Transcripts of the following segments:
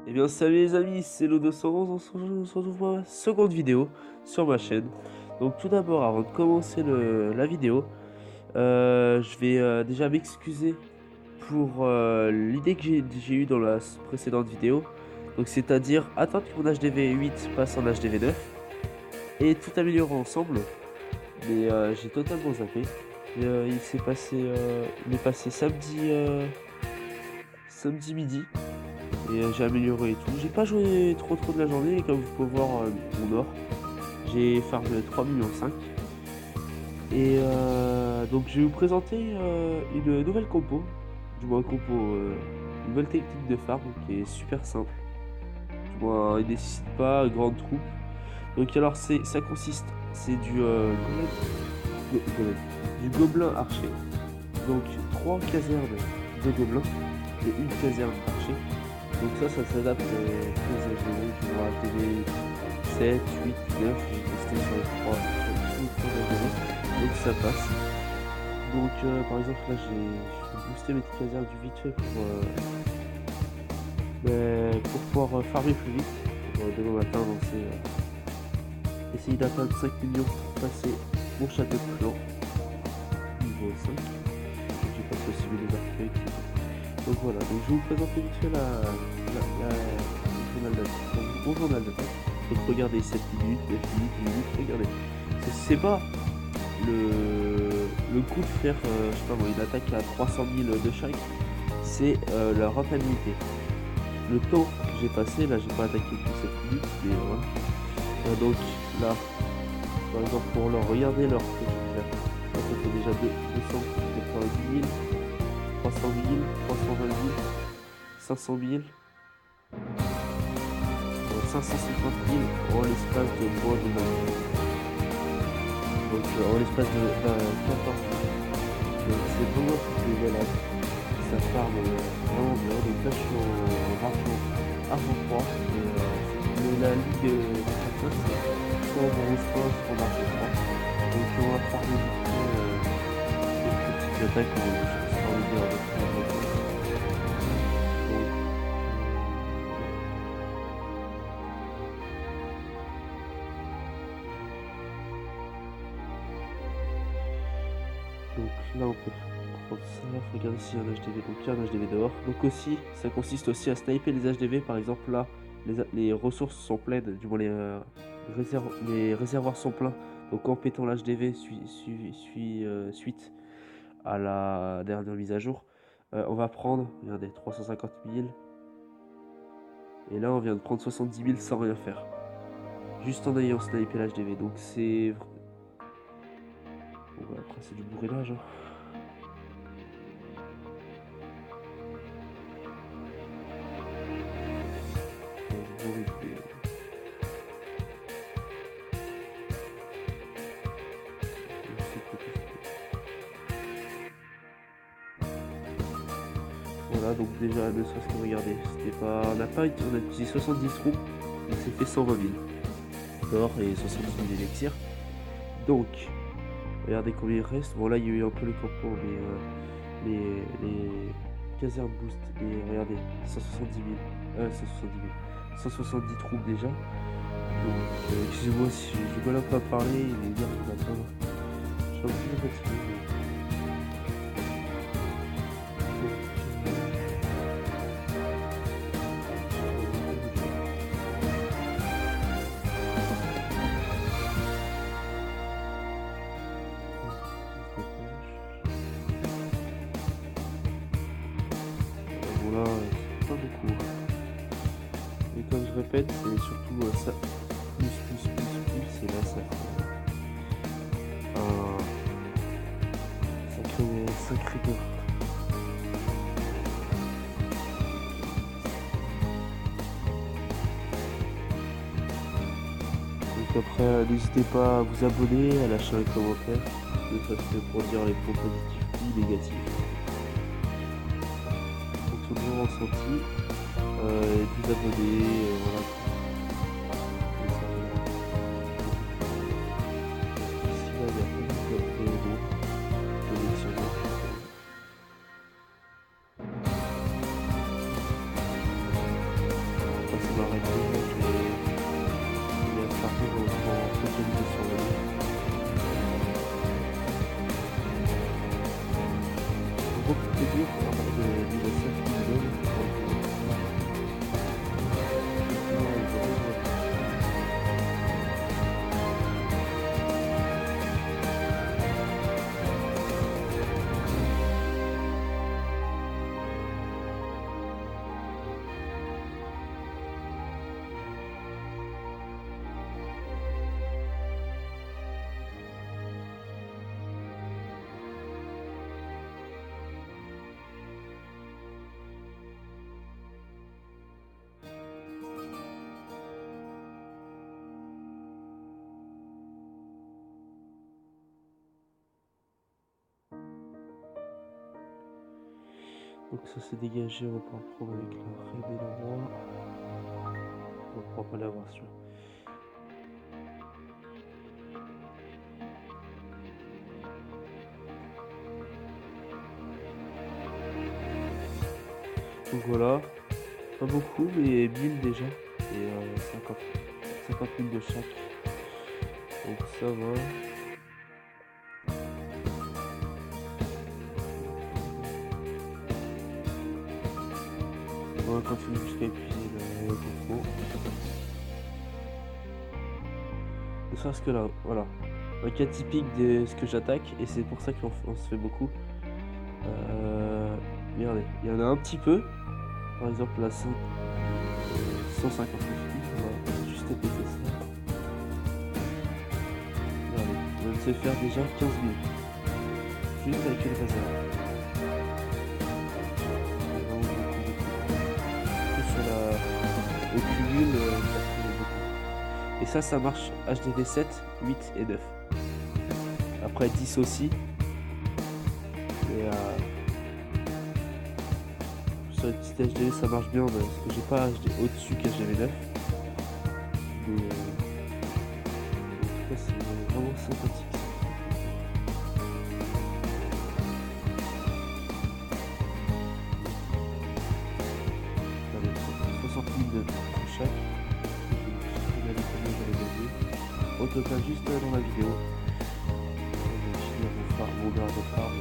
Eh bien salut les amis, c'est Lo211, on se retrouve pour ma seconde vidéo sur ma chaîne. Donc tout d'abord, avant de commencer la vidéo, je vais déjà m'excuser pour l'idée que j'ai eue dans la précédente vidéo. Donc c'est-à-dire attendre que mon HDV 8 passe en HDV 9 et tout améliorer ensemble. Mais j'ai totalement zappé. Il est passé samedi midi. Et j'ai amélioré et tout. J'ai pas joué trop de la journée et comme vous pouvez voir mon or, j'ai farmé 3,5 millions. Et donc je vais vous présenter une nouvelle compo, du moins une nouvelle technique de farm qui est super simple. Du moins il nécessite pas grande troupe. Donc alors ça consiste, c'est du gobelin archer. Donc 3 casernes de gobelins et une caserne archer. Donc ça s'adapte aux HDV, tu vois, HDV 7, 8, 9, j'ai testé sur les 3 HDV, donc ça passe. Donc par exemple là je vais booster mes petites casernes du vite fait pour pouvoir farmer plus vite, pour demain matin essayer d'atteindre 5 millions pour passer mon château de clan niveau 5. Donc j'ai passé aussi mes arcueils, etc. Donc voilà, donc je vais vous présenter vite fait mon journal d'attaque. Donc regardez 7 minutes, 9 minutes, 8 minutes, regardez. C'est pas le coup de faire, je sais pas moi, une attaque à 300 000 de chaque, c'est la rentabilité. Le temps que j'ai passé, là j'ai pas attaqué depuis 7 minutes, mais voilà. Donc là, par exemple pour leur regarder leur là, ça fait déjà 290 000, 300 000, 320 000, 500 000, 550 000 en l'espace de moins de 9 minutes. Donc en l'espace de 14 minutes. Donc c'est vraiment un truc de malade. Ça farme vraiment bien. Donc là je suis en argent 3. Et la ligue de chaque fois c'est soit en bronze 1, soit en argent 3. Donc on va farmer vite fait des petites attaques pour le dire avec donc là on peut prendre ça, faut regarder s'il y a un HDV, donc il y a un HDV dehors. Donc aussi, ça consiste aussi à sniper les HDV, par exemple là, les ressources sont pleines, du moins les réservoirs sont pleins. Donc en pétant l'HDV suite à la dernière mise à jour, on va prendre, regardez, 350 000. Et là on vient de prendre 70 000 sans rien faire. Juste en ayant snipé l'HDV, donc c'est... Bon, bah, après c'est du bourrelage, hein. Voilà, donc déjà ne serait-ce que regarder, c'était pas... On a utilisé 70 roues, on s'est fait 120 000 d'or et 70 000 élixirs. Donc, regardez combien il reste. Bon là il y a eu un peu le campement, mais les casernes boost. Et regardez, 170 000, 170 troupes déjà. Donc, excusez-moi si je ne pas parler, il est bien le matin. Je suis un peu fatigué. Bon là, c'est pas beaucoup. Mais comme je répète, c'est surtout ça. Plus, et là ça fait un sacré tour. Donc après, n'hésitez pas à vous abonner, à lâcher un commentaire, ne serait-ce que pour dire les points positifs ou négatifs. Pour tout le monde ressenti, et de vous abonner, voilà. Donc ça s'est dégagé, on va pouvoir le prendre avec la reine et le roi. On pourra pas l'avoir celui-là. Donc voilà, pas beaucoup, mais 1000 déjà. Et 50 000 de chaque. Donc ça va. On va continuer jusqu'à épuiser le topo. Ne serait-ce que là, voilà. Un cas typique de ce que j'attaque, et c'est pour ça qu'on se fait beaucoup. Regardez, il y en a un petit peu. Par exemple, là, 159 000. On va juste péter ça. Regardez, on vient de se faire déjà 15 000. Juste avec une réserve. Au cumul, ça fait beaucoup. Et ça marche HDV 7, 8 et 9. Après 10 aussi. Et sur les petits HDV ça marche bien parce que j'ai pas HD au-dessus qu'HDV 9. Mais en tout cas c'est vraiment sympathique. Allez, 60 000 de chaque. Regardez combien j'avais gagné. Au total juste dans la vidéo. Je vais finir mon garde de phare.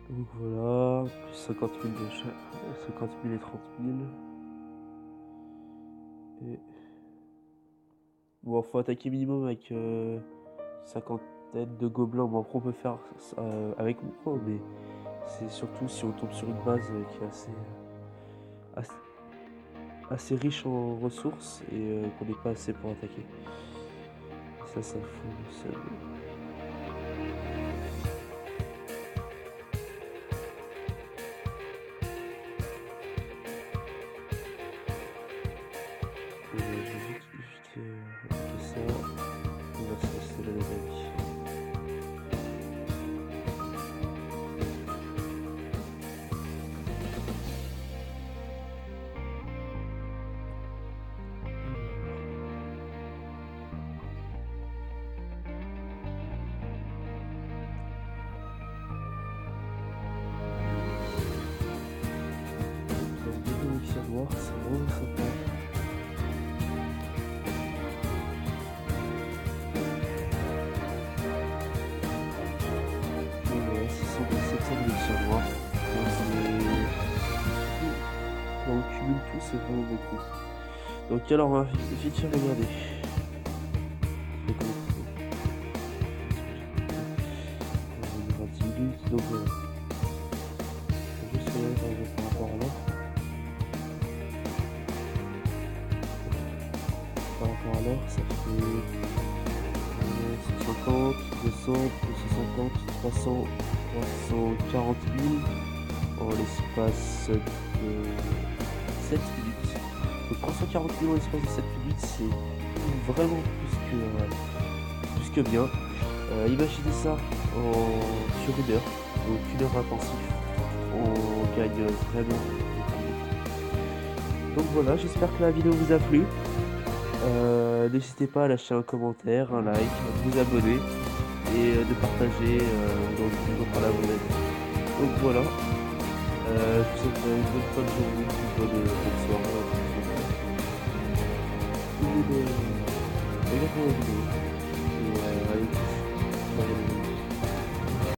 Donc voilà, plus 50 000 de chaque, 50 000 et 30 000. Et bon, faut attaquer minimum avec cinquantaine de gobelins. Bon, après on peut faire avec moins, mais c'est surtout si on tombe sur une base qui est assez riche en ressources et qu'on n'est pas assez pour attaquer. Et ça fout. Noir, c'est vraiment sympa. Et voilà, 700 élixirs noirs. Quand on cumule tout, c'est vraiment beaucoup. Donc alors on va vite faire regarder. On va 10 minutes, donc juste regarder par rapport à là. Par rapport à l'or, ça fait 150, 200, 250, 300, 340 000 en l'espace de 7 minutes. Donc 340 000 en l'espace de 7 minutes, c'est vraiment plus que bien. Imaginez ça sur une heure, donc une heure intensif. On gagne vraiment beaucoup. Donc voilà, j'espère que la vidéo vous a plu. N'hésitez pas à lâcher un commentaire, un like, à vous abonner et de partager dans la Donc voilà, Je vous souhaite une bonne fin de journée, bonne soirée en fonction de regarder la vidéo.